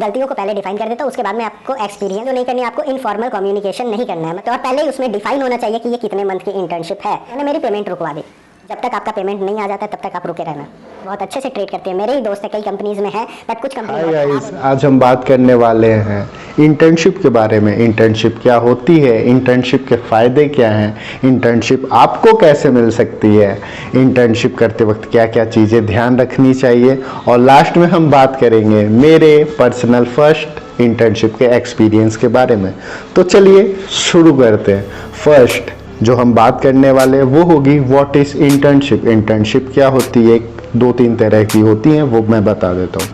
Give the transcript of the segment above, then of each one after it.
गलतियों को पहले डिफाइन कर देता हूँ, उसके बाद में आपको एक्सपीरियंस तो नहीं करनी, आपको इनफॉर्मल कम्युनिकेशन नहीं करना है, तो और पहले ही उसमें डिफाइन होना चाहिए कि ये कितने मंथ की इंटर्नशिप है। मैंने मेरी पेमेंट रुकवा दी, जब तक आपका पेमेंट नहीं आ जाता तब तक आप रुके रहना। बहुत अच्छे से ट्रीट करते हैं, मेरे ही दोस्त है, कई कंपनीज में है, बट कुछ कंपनी। आज हम बात करने वाले हैं इंटर्नशिप के बारे में। इंटर्नशिप क्या होती है, इंटर्नशिप के फ़ायदे क्या हैं, इंटर्नशिप आपको कैसे मिल सकती है, इंटर्नशिप करते वक्त क्या क्या चीज़ें ध्यान रखनी चाहिए, और लास्ट में हम बात करेंगे मेरे पर्सनल फर्स्ट इंटर्नशिप के एक्सपीरियंस के बारे में। तो चलिए शुरू करते हैं। फर्स्ट जो हम बात करने वाले हैं वो होगी व्हाट इज़ इंटर्नशिप। इंटर्नशिप क्या होती है, 2-3 तरह की होती हैं, वो मैं बता देता हूँ।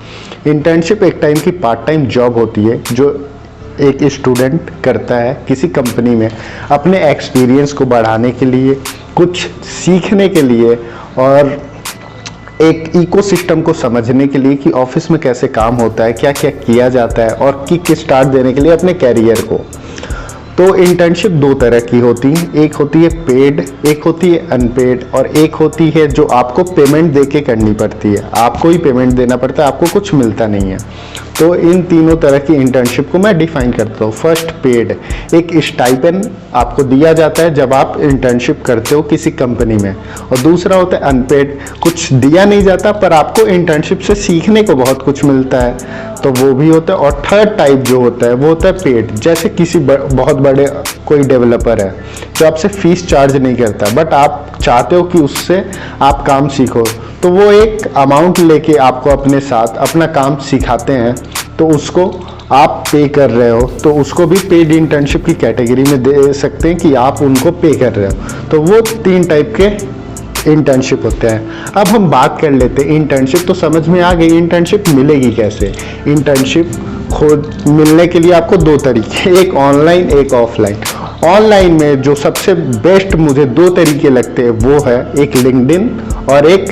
इंटर्नशिप एक टाइम की पार्ट टाइम जॉब होती है जो एक स्टूडेंट करता है किसी कंपनी में अपने एक्सपीरियंस को बढ़ाने के लिए, कुछ सीखने के लिए और एक इकोसिस्टम को समझने के लिए कि ऑफिस में कैसे काम होता है, क्या क्या किया जाता है, और किक स्टार्ट देने के लिए अपने कैरियर को। तो इंटर्नशिप 2 तरह की होती है, एक होती है पेड, एक होती है अनपेड, और एक होती है जो आपको पेमेंट दे के करनी पड़ती है। आपको ही पेमेंट देना पड़ता है, आपको कुछ मिलता नहीं है। तो इन तीनों तरह की इंटर्नशिप को मैं डिफाइन करता हूँ। फर्स्ट पेड, एक स्टाइपेंड आपको दिया जाता है जब आप इंटर्नशिप करते हो किसी कंपनी में, और दूसरा होता है अनपेड, कुछ दिया नहीं जाता पर आपको इंटर्नशिप से सीखने को बहुत कुछ मिलता है, तो वो भी होता है। और थर्ड टाइप जो होता है वो होता है पेड, जैसे किसी बहुत बड़े कोई डेवलपर है जो आपसे फीस चार्ज नहीं करता बट आप चाहते हो कि उससे आप काम सीखो, तो वो एक अमाउंट लेके आपको अपने साथ अपना काम सिखाते हैं, तो उसको आप पे कर रहे हो, तो उसको भी पेड इंटर्नशिप की कैटेगरी में दे सकते हैं कि आप उनको पे कर रहे हो। तो वो 3 टाइप के इंटर्नशिप होते हैं। अब हम बात कर लेते हैं इंटर्नशिप। तो समझ में आ गई इंटर्नशिप मिलेगी कैसे। इंटर्नशिप खुद मिलने के लिए आपको 2 तरीके, एक ऑनलाइन एक ऑफलाइन। ऑनलाइन में जो सबसे बेस्ट मुझे 2 तरीके लगते हैं वो है एक लिंक्डइन और एक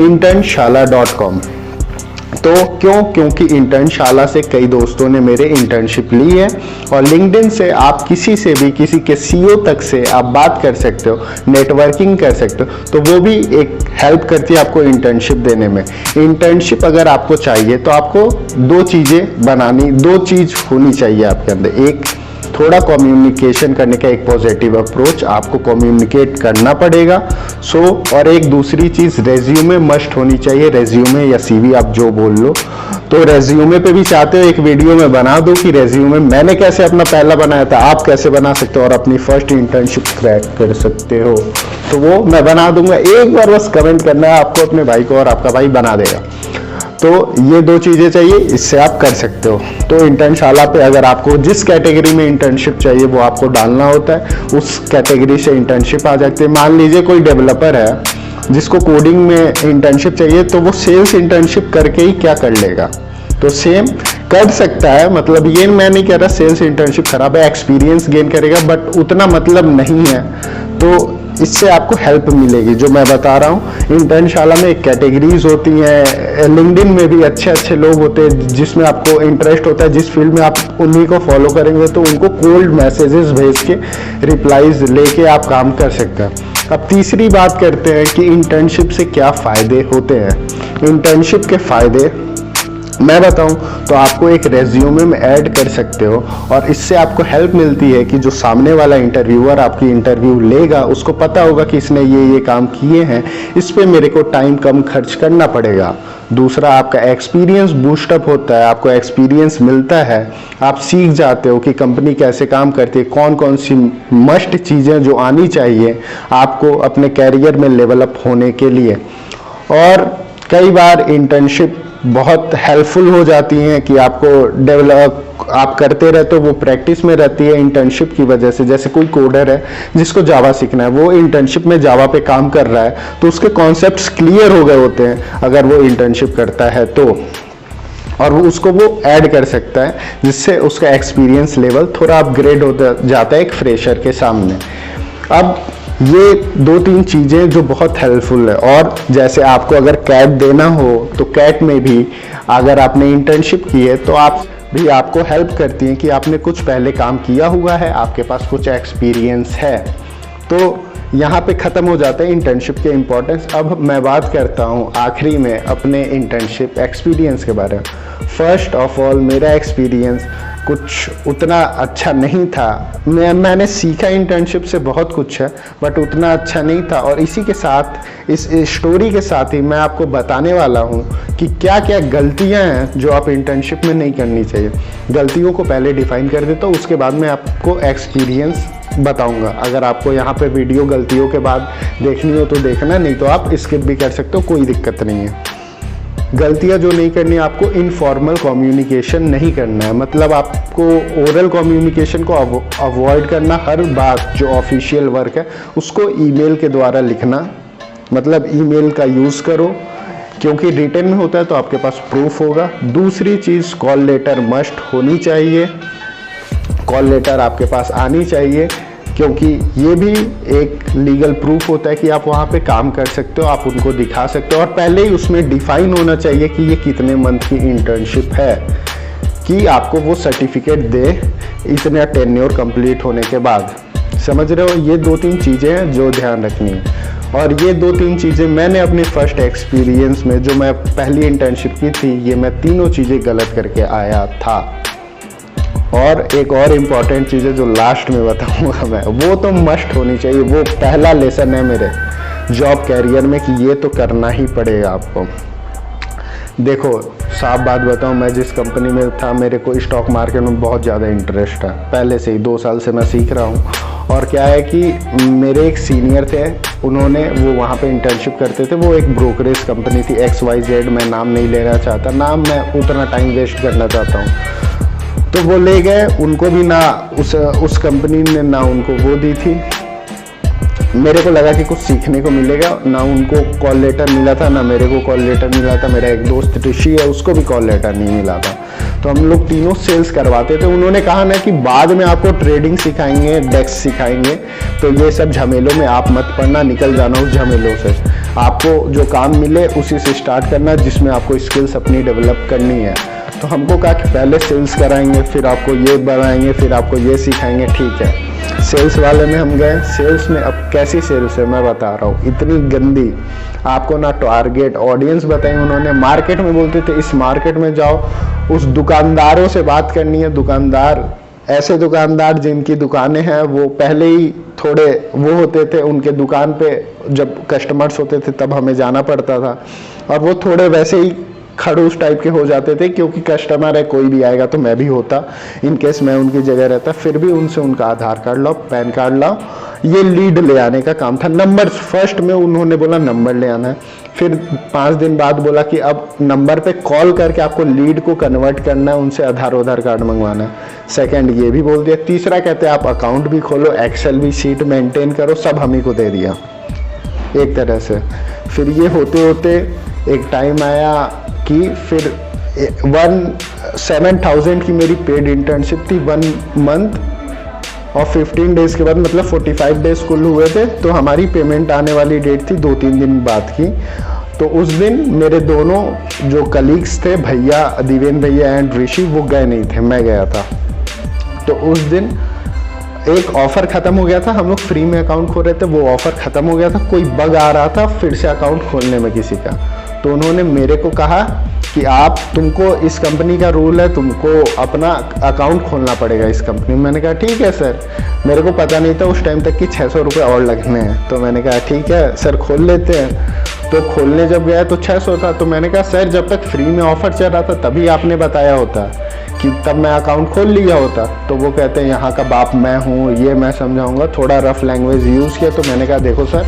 internShala.com। तो क्योंकि इंटर्नशाला से कई दोस्तों ने मेरे इंटर्नशिप ली है, और लिंक्डइन से आप किसी से भी, किसी के सीईओ तक से आप बात कर सकते हो, नेटवर्किंग कर सकते हो, तो वो भी एक हेल्प करती है आपको इंटर्नशिप देने में। इंटर्नशिप अगर आपको चाहिए तो आपको 2 चीज़ें बनानी, 2 चीज़ होनी चाहिए आपके अंदर। एक थोड़ा कम्युनिकेशन करने का एक पॉजिटिव अप्रोच, आपको कम्युनिकेट करना पड़ेगा। और एक दूसरी चीज़ रेज्यूमे मस्ट होनी चाहिए, रेज्यूमे या सीवी आप जो बोल लो। तो रेज्यूमे पे भी चाहते हो एक वीडियो में बना दो कि रेज्यूमे मैंने कैसे अपना पहला बनाया था, आप कैसे बना सकते हो और अपनी फर्स्ट इंटर्नशिप क्रैक कर सकते हो, तो वो मैं बना दूंगा। एक बार बस कमेंट करना है आपको अपने भाई को और आपका भाई बना देगा। तो ये 2 चीज़ें चाहिए, इससे आप कर सकते हो। तो इंटर्नशाला पे अगर आपको जिस कैटेगरी में इंटर्नशिप चाहिए वो आपको डालना होता है, उस कैटेगरी से इंटर्नशिप आ जाती है। मान लीजिए कोई डेवलपर है जिसको कोडिंग में इंटर्नशिप चाहिए, तो वो सेल्स इंटर्नशिप करके ही क्या कर लेगा, तो सेम कर सकता है। मतलब ये मैं नहीं कह रहा सेल्स इंटर्नशिप खराब है, एक्सपीरियंस गेन करेगा, बट उतना मतलब नहीं है। तो इससे आपको हेल्प मिलेगी जो मैं बता रहा हूँ। इंटर्नशाला में एक कैटेगरीज होती हैं, लिंक्डइन में भी अच्छे अच्छे लोग होते हैं जिसमें आपको इंटरेस्ट होता है, जिस फील्ड में आप उन्हीं को फॉलो करेंगे तो उनको कोल्ड मैसेजेस भेज के रिप्लाईज लेके आप काम कर सकते हैं। अब तीसरी बात करते हैं कि इंटर्नशिप से क्या फ़ायदे होते हैं। इंटर्नशिप के फ़ायदे मैं बताऊं तो आपको एक रेज्यूमे में ऐड कर सकते हो, और इससे आपको हेल्प मिलती है कि जो सामने वाला इंटरव्यूअर आपकी इंटरव्यू लेगा उसको पता होगा कि इसने ये काम किए हैं, इस पे मेरे को टाइम कम खर्च करना पड़ेगा। दूसरा, आपका एक्सपीरियंस बूस्टअप होता है, आपको एक्सपीरियंस मिलता है, आप सीख जाते हो कि कंपनी कैसे काम करती है, कौन कौन सी मस्ट चीज़ें जो आनी चाहिए आपको अपने कैरियर में लेवल अप होने के लिए। और कई बार इंटर्नशिप बहुत हेल्पफुल हो जाती हैं कि आपको डेवलप आप करते रहते हो, वो प्रैक्टिस में रहती है इंटर्नशिप की वजह से। जैसे कोई कोडर है जिसको जावा सीखना है, वो इंटर्नशिप में जावा पे काम कर रहा है, तो उसके कॉन्सेप्ट्स क्लियर हो गए होते हैं अगर वो इंटर्नशिप करता है तो, और वो उसको वो ऐड कर सकता है, जिससे उसका एक्सपीरियंस लेवल थोड़ा अपग्रेड होता जाता है एक फ्रेशर के सामने। अब ये 2-3 चीज़ें जो बहुत हेल्पफुल है। और जैसे आपको अगर कैट देना हो तो कैट में भी अगर आपने इंटर्नशिप की है तो आप भी आपको हेल्प करती हैं कि आपने कुछ पहले काम किया हुआ है, आपके पास कुछ एक्सपीरियंस है। तो यहाँ पे ख़त्म हो जाता है इंटर्नशिप के इम्पोर्टेंस। अब मैं बात करता हूँ आखिरी में अपने इंटर्नशिप एक्सपीरियंस के बारे में। फर्स्ट ऑफ ऑल मेरा एक्सपीरियंस कुछ उतना अच्छा नहीं था। मैंने सीखा इंटर्नशिप से बहुत कुछ है, बट उतना अच्छा नहीं था। और इसी के साथ इस स्टोरी के साथ ही मैं आपको बताने वाला हूँ कि क्या क्या गलतियाँ हैं जो आप इंटर्नशिप में नहीं करनी चाहिए। गलतियों को पहले डिफाइन कर देता हूँ, उसके बाद मैं आपको एक्सपीरियंस बताऊंगा। अगर आपको यहाँ पे वीडियो गलतियों के बाद देखनी हो तो देखना, नहीं तो आप स्किप भी कर सकते हो, कोई दिक्कत नहीं है। गलतियाँ जो नहीं करनी, आपको इनफॉर्मल कम्युनिकेशन नहीं करना है। मतलब आपको ओरल कम्युनिकेशन को अवॉइड करना। हर बात जो ऑफिशियल वर्क है उसको ईमेल के द्वारा लिखना, मतलब ईमेल का यूज़ करो, क्योंकि रिटन में होता है तो आपके पास प्रूफ होगा। दूसरी चीज़, कॉल लेटर मस्ट होनी चाहिए। कॉल लेटर आपके पास आनी चाहिए, क्योंकि ये भी एक लीगल प्रूफ होता है कि आप वहाँ पे काम कर सकते हो, आप उनको दिखा सकते हो। और पहले ही उसमें डिफाइन होना चाहिए कि ये कितने मंथ की इंटर्नशिप है, कि आपको वो सर्टिफिकेट दे इतने टेन्योर कंप्लीट होने के बाद। समझ रहे हो? ये 2-3 चीज़ें हैं जो ध्यान रखनी है। और ये 2-3 चीज़ें मैंने अपने फर्स्ट एक्सपीरियंस में, जो मैं पहली इंटर्नशिप की थी, ये मैं तीनों चीज़ें गलत करके आया था। और एक और इम्पॉर्टेंट चीज़ है जो लास्ट में बताऊंगा मैं, वो तो मस्ट होनी चाहिए। वो पहला लेसन है मेरे जॉब कैरियर में कि ये तो करना ही पड़ेगा आपको। देखो, साफ बात बताऊं, मैं जिस कंपनी में था मेरे को स्टॉक मार्केट में बहुत ज़्यादा इंटरेस्ट है। पहले से ही 2 साल से मैं सीख रहा हूँ। और क्या है कि मेरे एक सीनियर थे, उन्होंने वो वहाँ पे इंटर्नशिप करते थे। वो एक ब्रोकरेज कंपनी थी XYZ, मैं नाम नहीं लेना चाहता, नाम मैं उतना टाइम वेस्ट करना चाहता हूँ। तो वो ले गए, उनको भी ना उस कंपनी ने ना उनको वो दी थी। मेरे को लगा कि कुछ सीखने को मिलेगा, ना उनको कॉल लेटर मिला था, ना मेरे को कॉल लेटर मिला था। मेरा एक दोस्त ऋषि है, उसको भी कॉल लेटर नहीं मिला था। तो हम लोग तीनों सेल्स करवाते थे। उन्होंने कहा ना कि बाद में आपको ट्रेडिंग सिखाएंगे, डेस्क सिखाएंगे, तो ये सब झमेलों में आप मत पड़ना, निकल जाना उस झमेलों से। आपको जो काम मिले उसी से स्टार्ट करना, जिसमें आपको स्किल्स अपनी डेवलप करनी है। तो हमको कहा कि पहले सेल्स कराएंगे, फिर आपको ये बनाएंगे, फिर आपको ये सिखाएंगे। ठीक है, सेल्स वाले में हम गए। सेल्स में अब कैसी सेल्स है मैं बता रहा हूँ, इतनी गंदी। आपको ना टारगेट ऑडियंस बताई उन्होंने। मार्केट में बोलते थे इस मार्केट में जाओ, उस दुकानदारों से बात करनी है। दुकानदार, ऐसे दुकानदार जिनकी दुकानें हैं वो पहले ही थोड़े वो होते थे, उनके दुकान पे जब कस्टमर्स होते थे तब हमें जाना पड़ता था। और वो थोड़े वैसे ही खड़ूस टाइप के हो जाते थे, क्योंकि कस्टमर है, कोई भी आएगा तो मैं भी होता, इन केस मैं उनकी जगह रहता। फिर भी उनसे उनका आधार कार्ड लाओ, पैन कार्ड लाओ, ये लीड ले आने का काम था। नंबर फर्स्ट में उन्होंने बोला नंबर ले आना है। फिर 5 दिन बाद बोला कि अब नंबर पे कॉल करके आपको लीड को कन्वर्ट करना है, उनसे आधार कार्ड मंगवाना है। सेकंड ये भी बोल दिया। तीसरा कहते हैं आप अकाउंट भी खोलो, एक्सेल भी शीट मेंटेन करो, सब हम ही को दे दिया एक तरह से। फिर ये होते होते एक टाइम आया कि फिर 7,000 की मेरी पेड इंटर्नशिप थी 1 मंथ, और 15 डेज के बाद मतलब 45 डेज कुल हुए थे। तो हमारी पेमेंट आने वाली डेट थी 2-3 दिन बाद की। तो उस दिन मेरे दोनों जो कलीग्स थे, भैया दिवेन भैया एंड ऋषि, वो गए नहीं थे, मैं गया था। तो उस दिन एक ऑफर खत्म हो गया था, हम लोग फ्री में अकाउंट खोल रहे थे, वो ऑफर खत्म हो गया था। कोई बग आ रहा था फिर से अकाउंट खोलने में किसी का। तो उन्होंने मेरे को कहा कि तुमको इस कंपनी का रूल है, तुमको अपना अकाउंट खोलना पड़ेगा इस कंपनी में। मैंने कहा ठीक है सर। मेरे को पता नहीं था उस टाइम तक कि 600 रुपये और लगने हैं। तो मैंने कहा ठीक है सर, खोल लेते हैं। तो खोलने जब गया तो 600 था। तो मैंने कहा सर, जब तक फ्री में ऑफर चल रहा था तभी आपने बताया होता कि तब मैं अकाउंट खोल लिया होता। तो वो कहते हैं यहाँ का बाप मैं हूँ, ये मैं समझाऊंगा, थोड़ा रफ लैंग्वेज यूज़ किया। तो मैंने कहा देखो सर,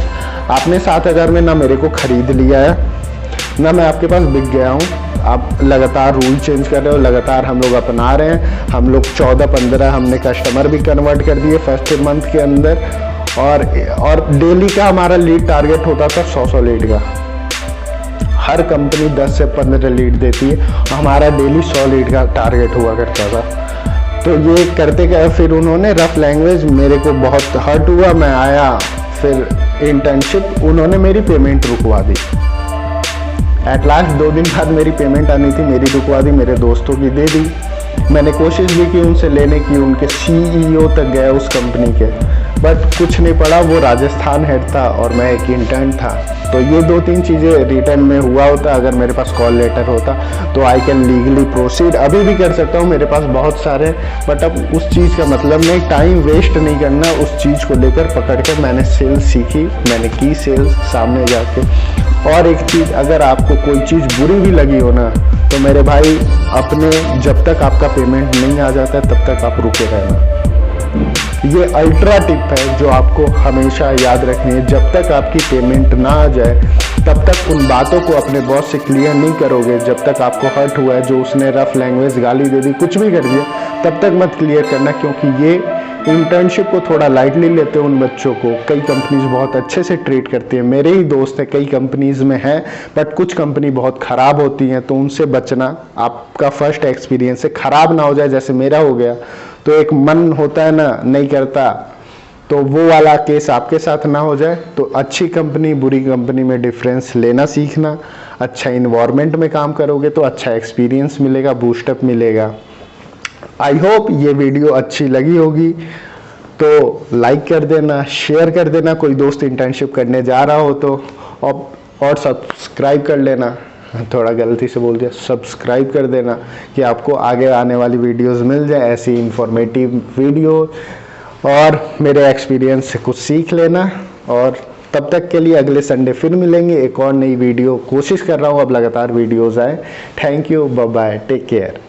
आपने 7,000 में ना मेरे को खरीद लिया है, ना मैं आपके पास बिक गया हूँ। आप लगातार रूल चेंज कर रहे हो, लगातार हम लोग अपना रहे हैं। हम लोग 14-15 हमने कस्टमर भी कन्वर्ट कर दिए फर्स्ट मंथ के अंदर। और डेली का हमारा लीड टारगेट होता था 100 लीड का। हर कंपनी 10 से 15 लीड देती है, हमारा डेली 100 लीड का टारगेट हुआ करता था। तो ये करते गए। फिर उन्होंने रफ लैंग्वेज, मेरे को बहुत हर्ट हुआ। मैं आया फिर इंटर्नशिप, उन्होंने मेरी पेमेंट रुकवा दी। एट लास्ट 2 दिन बाद मेरी पेमेंट आनी थी, मेरी रुकवा दी, मेरे दोस्तों की दे दी। मैंने कोशिश भी की उनसे लेने की, उनके CEO तक गया उस कंपनी के। बट कुछ नहीं पड़ा, वो राजस्थान हेड था और मैं एक इंटर्न था। तो ये 2-3 चीज़ें रिटर्न में हुआ होता, अगर मेरे पास कॉल लेटर होता तो आई कैन लीगली प्रोसीड। अभी भी कर सकता हूँ, मेरे पास बहुत सारे, बट अब उस चीज़ का मतलब नहीं, टाइम वेस्ट नहीं करना उस चीज़ को लेकर। पकड़ कर मैंने सेल्स सीखी, मैंने की सेल्स सामने जाके। और एक चीज़, अगर आपको कोई चीज़ बुरी भी लगी हो ना, तो मेरे भाई अपने, जब तक आपका पेमेंट नहीं आ जाता तब तक आप रुके रहना। ये अल्ट्रा टिप है जो आपको हमेशा याद रखनी है। जब तक आपकी पेमेंट ना आ जाए तब तक उन बातों को अपने बॉस से क्लियर नहीं करोगे। जब तक आपको हर्ट हुआ है, जो उसने रफ लैंग्वेज, गाली दे दी, कुछ भी कर दिया, तब तक मत क्लियर करना, क्योंकि ये इंटर्नशिप को थोड़ा लाइटली लेते हैं उन बच्चों को। कई कंपनीज बहुत अच्छे से ट्रीट करती है, मेरे ही दोस्त हैं कई कंपनीज में हैं, बट कुछ कंपनी बहुत ख़राब होती हैं, तो उनसे बचना। आपका फर्स्ट एक्सपीरियंस है, ख़राब ना हो जाए जैसे मेरा हो गया, तो एक मन होता है ना, नहीं करता, तो वो वाला केस आपके साथ ना हो जाए। तो अच्छी कंपनी बुरी कंपनी में डिफरेंस लेना सीखना। अच्छा इन्वायरमेंट में काम करोगे तो अच्छा एक्सपीरियंस मिलेगा, बूस्टअप मिलेगा। आई होप ये वीडियो अच्छी लगी होगी, तो लाइक कर देना, शेयर कर देना, कोई दोस्त इंटर्नशिप करने जा रहा हो तो, और सब्सक्राइब कर लेना। थोड़ा गलती से बोल दिया, सब्सक्राइब कर देना कि आपको आगे आने वाली वीडियोस मिल जाए, ऐसी इंफॉर्मेटिव वीडियो, और मेरे एक्सपीरियंस से कुछ सीख लेना। और तब तक के लिए अगले संडे फिर मिलेंगे एक और नई वीडियो। कोशिश कर रहा हूँ अब लगातार वीडियोस आए। Thank you, bye bye, take care.